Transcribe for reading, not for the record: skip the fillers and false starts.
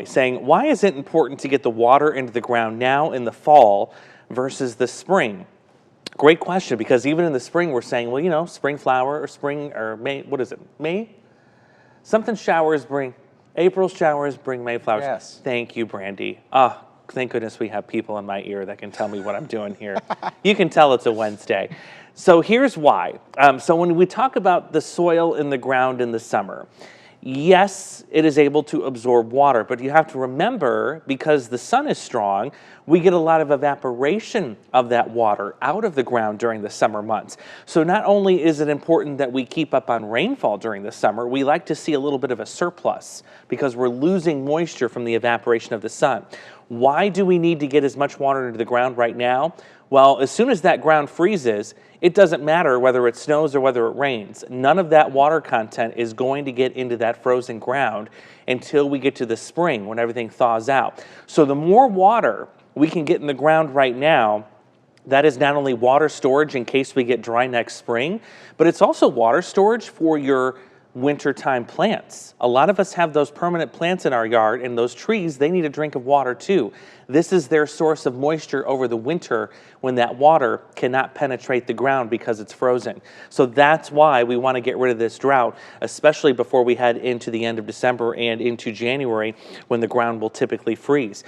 saying, why is it important to get the water into the ground now in the fall versus the spring? Great question, because even in the spring we're saying, well, you know, spring flower or spring or May, what is it, May? Something showers bring, April showers bring May flowers. Yes. Thank you, Brandy. Ah, thank goodness we have people in my ear that can tell me what I'm doing here. You can tell it's a Wednesday. So here's why. So when we talk about the soil in the ground in the summer, yes, it is able to absorb water, but you have to remember, because the sun is strong, we get a lot of evaporation of that water out of the ground during the summer months. So not only is it important that we keep up on rainfall during the summer, we like to see a little bit of a surplus because we're losing moisture from the evaporation of the sun. Why do we need to get as much water into the ground right now? Well, as soon as that ground freezes, it doesn't matter whether it snows or whether it rains. None of that water content is going to get into that frozen ground until we get to the spring when everything thaws out. So the more water we can get in the ground right now, that is not only water storage in case we get dry next spring, but it's also water storage for your wintertime plants. A lot of us have those permanent plants in our yard, and those trees, they need a drink of water too. This is their source of moisture over the winter when that water cannot penetrate the ground because it's frozen. So that's why we want to get rid of this drought, especially before we head into the end of December and into January when the ground will typically freeze.